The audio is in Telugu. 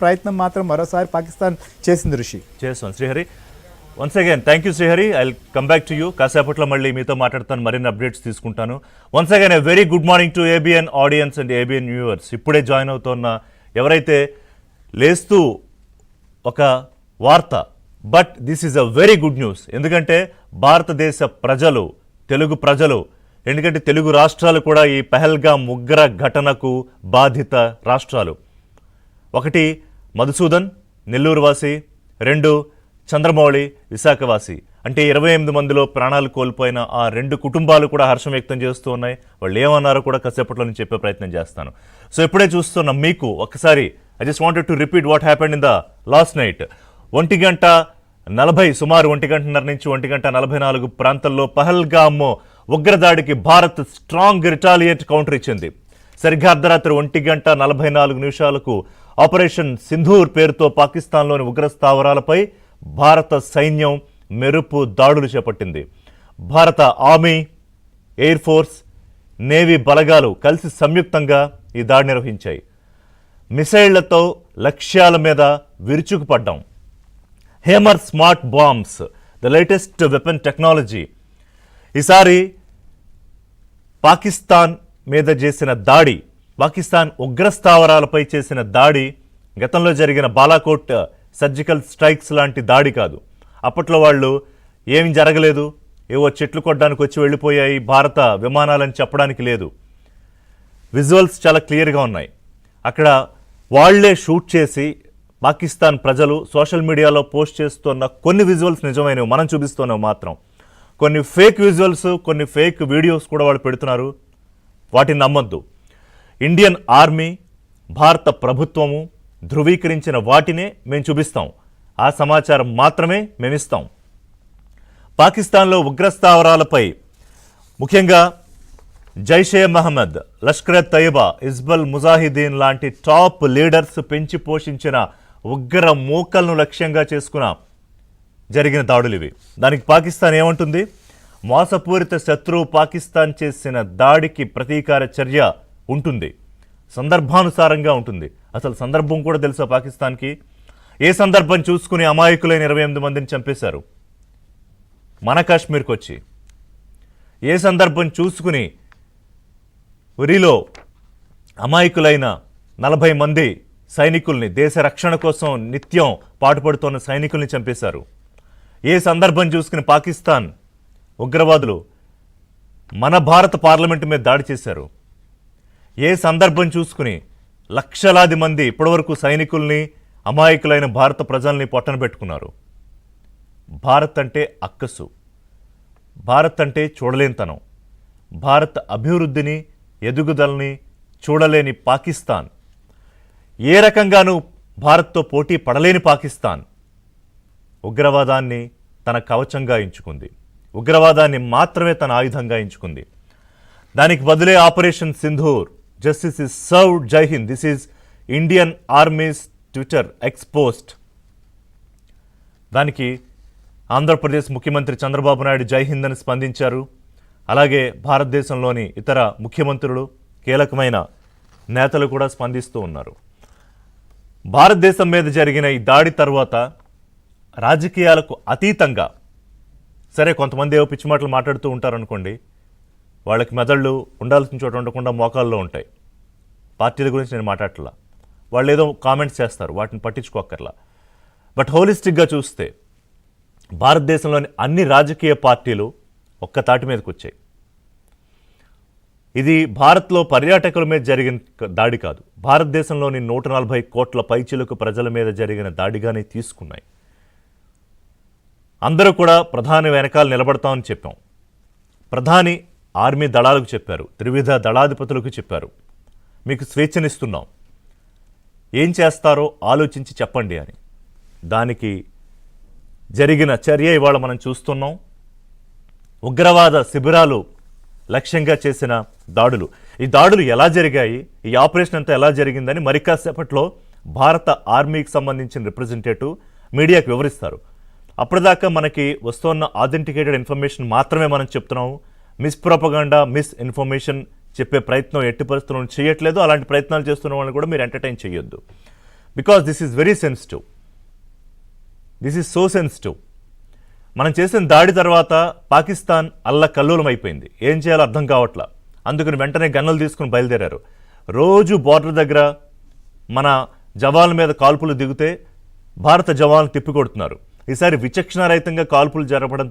ప్రయత్నం మాత్రం మరోసారి పాకిస్తాన్ చేసింది ఋషి. చేస్తాం Srihari. Once again thank you Srihari. I come back to you. కాసేపట్లో మళ్ళీ మీతో మాట్లాడతాను, మరిన్ని అప్డేట్స్ తీసుకుంటాను. Once again a very good morning to ABN audience and ABN viewers. ఇప్పుడే జాయిన్ అవుతున్న ఎవరైతే లేస్తూ ఒక వార్త, but this is a very good news. ఎందుకంటే భారతదేశ ప్రజలు, తెలుగు ప్రజలు, ఎందుకంటే తెలుగు రాష్ట్రాలు కూడా ఈ పహల్గామ్ ఉగ్ర ఘటనకు బాధిత రాష్ట్రాలు. ఒకటి మధుసూదన్, నెల్లూరు వాసి. 2 చంద్రమౌళి, విశాఖవాసి. అంటే 28 మందిలో ప్రాణాలు కోల్పోయిన ఆ 2 కుటుంబాలు కూడా హర్షం వ్యక్తం చేస్తూ ఉన్నాయి. వాళ్ళు ఏమన్నారో కూడా కాసేపట్లో నేను చెప్పే ప్రయత్నం చేస్తాను. సో ఇప్పుడే చూస్తున్న మీకు ఒకసారి I just wanted to repeat what happened in the last night. 1:40 సుమారు 1:30 నుంచి 1:44 ప్రాంతంలో పహల్గామ్ ఉగ్రదాడికి భారత్ స్ట్రాంగ్ రిటాలియేట్ కౌంటర్ ఇచ్చింది. సరిగ్గా అర్ధరాత్రి 1:44 ఆపరేషన్ సింధూర్ పేరుతో పాకిస్తాన్లోని ఉగ్ర స్థావరాలపై భారత సైన్యం మెరుపు దాడులు చేపట్టింది. భారత ఆర్మీ, ఎయిర్ ఫోర్స్, నేవీ బలగాలు కలిసి సంయుక్తంగా ఈ దాడి నిర్వహించాయి. మిసైళ్లతో లక్ష్యాల మీద విరుచుకుపడ్డాం. Hammer smart bombs, the latest weapon technology. ఈసారి పాకిస్తాన్ మీద చేసిన దాడి, పాకిస్తాన్ ఉగ్రస్థావరాలపై చేసిన దాడి గతంలో జరిగిన బాలాకోట్ సర్జికల్ స్ట్రైక్స్ లాంటి దాడి కాదు. అప్పట్లో వాళ్ళు ఏమి జరగలేదు, ఏవో చెట్లు కొట్టడానికి వచ్చి వెళ్ళిపోయాయి భారత విమానాలని చెప్పడానికి లేదు. విజువల్స్ చాలా క్లియర్గా ఉన్నాయి. అక్కడ వాళ్లే షూట్ చేసి పాకిస్తాన్ ప్రజలు సోషల్ మీడియాలో పోస్ట్ చేస్తున్న కొన్ని విజువల్స్ నిజమైనవి, మనం చూపిస్తున్నాం మాత్రం. కొన్ని ఫేక్ విజువల్స్, కొన్ని ఫేక్ వీడియోస్ కూడా వాళ్ళు పెడుతున్నారు. వాటిని నమ్మొద్దు. ఇండియన్ ఆర్మీ, భారత ప్రభుత్వము ధృవీకరించిన వాటినే మేము చూపిస్తాం. ఆ సమాచారం మాత్రమే మేమిస్తాం. పాకిస్తాన్లో ఉగ్రస్థావరాలపై ముఖ్యంగా జైషే మహమ్మద్, లష్కర్ తయ్యబా, హిజ్బుల్ ముజాహిదీన్ లాంటి టాప్ లీడర్స్ పెంచి పోషించిన ఉగ్ర మూకలను లక్ష్యంగా చేసుకున్న జరిగిన దాడులు ఇవి. దానికి పాకిస్తాన్ ఏమంటుంది? మోసపూరిత శత్రువు పాకిస్తాన్ చేసిన దాడికి ప్రతీకార చర్య ఉంటుంది, సందర్భానుసారంగా ఉంటుంది. అసలు సందర్భం కూడా తెలుసా పాకిస్తాన్కి? ఏ సందర్భం చూసుకుని అమాయకులైన 28 మందిని చంపేశారు మన కాశ్మీర్కి వచ్చి? ఏ సందర్భం చూసుకుని ఉరిలో అమాయకులైన 40 మంది సైనికుల్ని, దేశ రక్షణ కోసం నిత్యం పాటుపడుతున్న సైనికుల్ని చంపేశారు? ఏ సందర్భం చూసుకుని పాకిస్తాన్ ఉగ్రవాదులు మన భారత పార్లమెంటు మీద దాడి చేశారు? ఏ సందర్భం చూసుకుని లక్షలాది మంది ఇప్పటివరకు సైనికుల్ని, అమాయకులైన భారత ప్రజల్ని పొట్టన పెట్టుకున్నారు? భారత్ అంటే అక్కసు, భారత్ అంటే చూడలేనితనం, భారత్ అభివృద్ధిని, ఎదుగుదలని చూడలేని పాకిస్తాన్, ఏ రకంగానూ భారత్తో పోటీ పడలేని పాకిస్తాన్ ఉగ్రవాదాన్ని తన కవచంగా ఎంచుకుంది. ఉగ్రవాదాన్ని మాత్రమే తన ఆయుధంగా ఎంచుకుంది. దానికి బదులే operation Sindoor, justice is served, Jai Hind. This is Indian army's Twitter X post. దానికి ఆంధ్రప్రదేశ్ ముఖ్యమంత్రి చంద్రబాబు నాయుడు జై హింద్ అని స్పందించారు. అలాగే భారతదేశంలోని ఇతర ముఖ్యమంత్రులు, కీలకమైన నేతలు కూడా స్పందిస్తూ ఉన్నారు. భారతదేశం మీద జరిగిన ఈ దాడి తర్వాత రాజకీయాలకు అతీతంగా, సరే కొంతమంది ఏవో పిచ్చి మాటలు మాట్లాడుతూ ఉంటారు అనుకోండి, వాళ్ళకి మెదళ్ళు ఉండాల్సిన చోట ఉండకుండా మోకాల్లో ఉంటాయి. పార్టీల గురించి నేను మాట్లాడట్లా, వాళ్ళు ఏదో కామెంట్స్ చేస్తారు, వాటిని పట్టించుకోక్కర్లా. బట్ హోలిస్టిక్గా చూస్తే భారతదేశంలోని అన్ని రాజకీయ పార్టీలు ఒక్క తాటి మీదకి వచ్చాయి. ఇది భారత్లో పర్యాటకుల మీద జరిగిన దాడి కాదు, భారతదేశంలోని 140 కోట్ల పైచిలకు ప్రజల మీద జరిగిన దాడిగానే తీసుకున్నాయి. అందరూ కూడా ప్రధాని వెనకాల నిలబడతామని చెప్పాం. ప్రధాని ఆర్మీ దళాలకు చెప్పారు, త్రివిధ దళాధిపతులకు చెప్పారు, మీకు స్వేచ్ఛనిస్తున్నాం, ఏం చేస్తారో ఆలోచించి చెప్పండి అని. దానికి జరిగిన చర్య ఇవాళ మనం చూస్తున్నాం. ఉగ్రవాద శిబిరాలు లక్ష్యంగా చేసిన దాడులు. ఈ దాడులు ఎలా జరిగాయి, ఈ ఆపరేషన్ అంతా ఎలా జరిగిందని మరి కాసేపట్లో భారత ఆర్మీకి సంబంధించిన రిప్రజెంటేటివ్ మీడియాకు వివరిస్తారు. అప్పటిదాకా మనకి వస్తున్న ఆథెంటికేటెడ్ ఇన్ఫర్మేషన్ మాత్రమే మనం చెప్తున్నాము. మిస్ప్రోపగాండా, మిస్ ఇన్ఫర్మేషన్ చెప్పే ప్రయత్నం ఎట్టి పరిస్థితులను చేయట్లేదు. అలాంటి ప్రయత్నాలు చేస్తున్న వాళ్ళని కూడా మీరు ఎంటర్టైన్ చేయొద్దు. Because this is very sensitive. This is so sensitive. మనం చేసిన దాడి తర్వాత పాకిస్తాన్ అల్లకల్లోలం అయిపోయింది. ఏం చేయాలో అర్థం కావట్లా. అందుకని వెంటనే గన్నులు తీసుకుని బయలుదేరారు. రోజు బార్డర్ దగ్గర మన జవాన్ల మీద కాల్పులు దిగితే భారత జవాన్లు తిప్పికొడుతున్నారు. ఈసారి విచక్షణారహితంగా కాల్పులు జరపడంతో